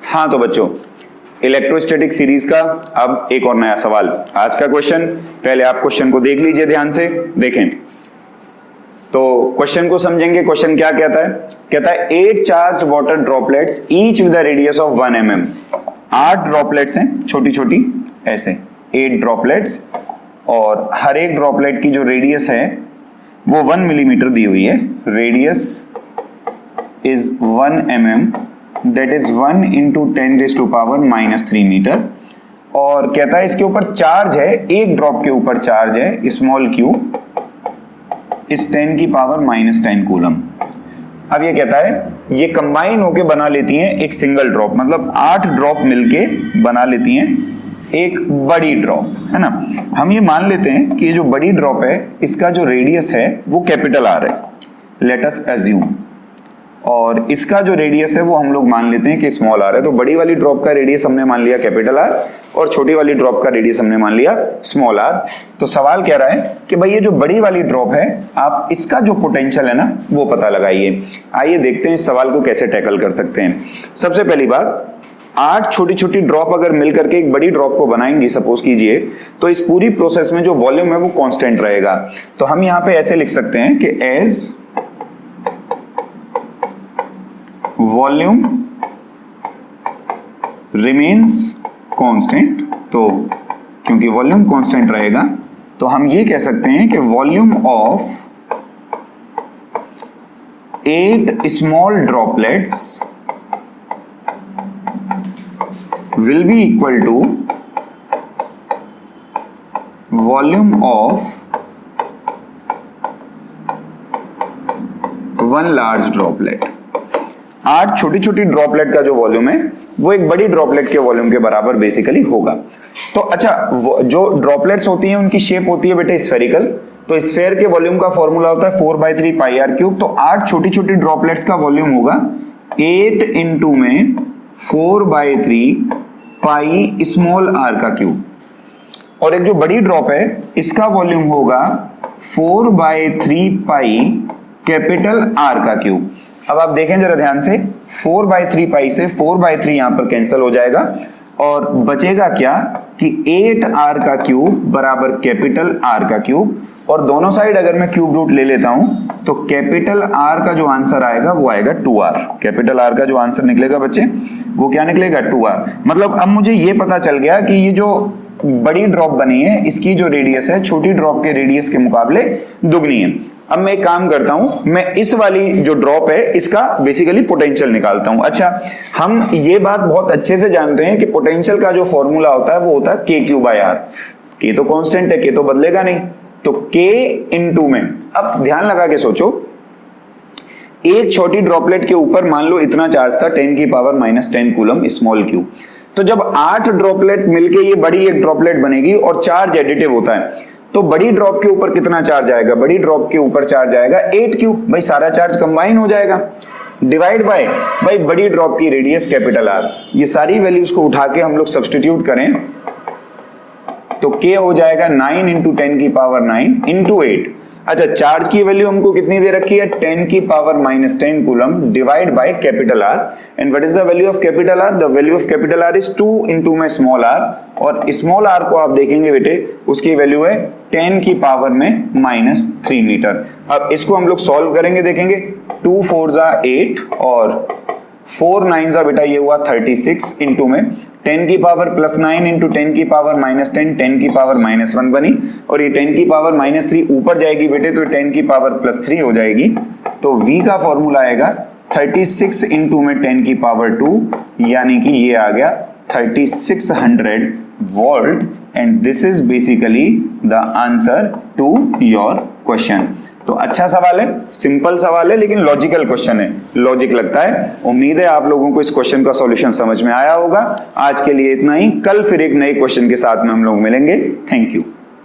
हाँ तो बच्चों, इलेक्ट्रोस्टैटिक सीरीज का अब एक और नया सवाल। आज का क्वेश्चन, पहले आप क्वेश्चन को देख लीजिए ध्यान से, देखें तो क्वेश्चन को समझेंगे। क्वेश्चन क्या कहता है? कहता है 8 charged water droplets each with a radius of 1 mm। 8 droplets हैं, छोटी छोटी ऐसे 8 ड्रॉपलेट्स, और हर एक ड्रॉपलेट की जो रेडियस है वो 1 मिलीमीटर दी हुई है। Radius is 1 mm, that is 1 into 10⁻³ metre. और कहता है इसके ऊपर चार्ज है, एक ड्रॉप के ऊपर चार्ज है स्मॉल q इस 10⁻⁻10 कूलम। अब ये कहता है ये कंबाइन होके बना लेती हैं एक सिंगल ड्रॉप, मतलब 8 ड्रॉप मिलके बना लेती हैं एक बड़ी ड्रॉप, है ना। हम ये मान लेते हैं कि ये जो बड़ी ड्रॉप है इसका जो रेडियस है वो कैपिटल R है, लेट अस अज्यूम, और इसका जो रेडियस है वो हम लोग मान लेते हैं कि स्मॉल r है। तो बड़ी वाली ड्रॉप का रेडियस हमने मान लिया कैपिटल R और छोटी वाली ड्रॉप का रेडियस हमने मान लिया स्मॉल r। तो सवाल कह रहा है कि भाई ये जो बड़ी वाली ड्रॉप है, आप इसका जो पोटेंशियल है ना वो पता लगाइए। आइए देखते हैं इस सवाल को कैसे टैकल कर सकते हैं। सबसे पहली बात, 8 छोटी छोटी ड्रॉप अगर मिल करके एक बड़ी ड्रॉप को बनाएंगी सपोज कीजिए, तो इस पूरी प्रोसेस में जो वॉल्यूम है वो कांस्टेंट रहेगा। तो हम यहाँ पे ऐसे लिख सकते हैं कि एज वॉल्यूम रिमेन्स कांस्टेंट, तो क्योंकि वॉल्यूम कांस्टेंट रहेगा तो हम ये कह सकते हैं कि volume of 8 small droplets will be equal to volume of 1 large droplet। 8 छोटी छोटी ड्रॉपलेट का जो वॉल्यूम है वो एक बड़ी ड्रॉपलेट के वॉल्यूम के बराबर बेसिकली होगा। तो अच्छा, जो ड्रॉपलेट्स होती हैं उनकी शेप होती है बेटे स्फेरिकल, तो स्फेयर के वॉल्यूम का फॉर्मूला होता है 4/3 πr³। तो 8 छोटी छोटी ड्रॉपलेट्स का वॉल्यूम होगा 8 इंटू में 4/3 पाई स्मॉल r का क्यूब, और एक जो बड़ी ड्रॉप है इसका वॉल्यूम होगा 4/3 पाई कैपिटल R का क्यूब। अब आप देखें जरा ध्यान से, 4/3 पाई से 4/3 यहां पर कैंसिल हो जाएगा और बचेगा क्या कि 8r का क्यूब बराबर कैपिटल R का क्यूब, और दोनों साइड अगर मैं क्यूब रूट ले लेता हूं तो कैपिटल R का जो आंसर आएगा वो आएगा 2r। कैपिटल R का जो आंसर निकलेगा बच्चे वो क्या निकलेगा? 2r। मतलब अब मुझे ये पता चल गया कि ये जो बड़ी ड्रॉप बनी है इसकी जो रेडियस है छोटी ड्रॉप के रेडियस के मुकाबले दुगनी है। अब मैं एक काम करता हूं, मैं इस वाली जो ड्रॉप है इसका बेसिकली पोटेंशियल निकालता हूं। अच्छा, हम ये बात बहुत अच्छे से जानते हैं कि पोटेंशियल का जो फॉर्मूला होता है वो होता है k⁴/r। k तो कांस्टेंट है, k तो बदलेगा नहीं, तो k इंटू में, अब ध्यान लगा के सोचो, एक छोटी ड्रॉपलेट के ऊपर मान लो इतना चार्ज था 10⁻⁻10 कूलम स्मॉल q। तो जब 8 ड्रॉपलेट मिलके ये बड़ी एक ड्रॉपलेट बनेगी और चार्ज एडिटिव होता है, तो बड़ी ड्रॉप के ऊपर कितना चार्ज आएगा? बड़ी ड्रॉप के ऊपर चार्ज आएगा 8q। भाई सारा चार्ज कंबाइन हो जाएगा, डिवाइड बाय भाई बड़ी ड्रॉप की रेडियस कैपिटल R। ये सारी वैल्यूज को उठा के हम लोग सब्स्टिट्यूट करें तो k हो जाएगा 9 into 10⁻⁹ इंटू 8। अच्छा, चार्ज की वैल्यू हमको कितनी दे रखी है? 10⁻⁻10 coulomb divide by capital R। And what is the value of capital R? The value of capital R is 2 into में स्मॉल r, और स्मॉल r को आप देखेंगे बेटे उसकी वैल्यू है 10⁻³ मीटर। अब इसको हम लोग सॉल्व करेंगे, देखेंगे 2 4 8 और 4 9 बेटा ये हुआ 36 इंटू में 10⁻+9 इंटू 10⁻−10 10⁻−1 बनी, और ये 10⁻−3 ऊपर जाएगी बेटे तो 10⁻+3 हो जाएगी। तो v का फॉर्मूला आएगा 36 इंटू में 10⁻², यानी कि ये आ गया 3600 volt, and this is basically the answer to your question. तो अच्छा सवाल है, सिंपल सवाल है, लेकिन लॉजिकल क्वेश्चन है, लॉजिक लगता है। उम्मीद है आप लोगों को इस क्वेश्चन का सॉल्यूशन समझ में आया होगा। आज के लिए इतना ही, कल फिर एक नए क्वेश्चन के साथ में हम लोग मिलेंगे। Thank you.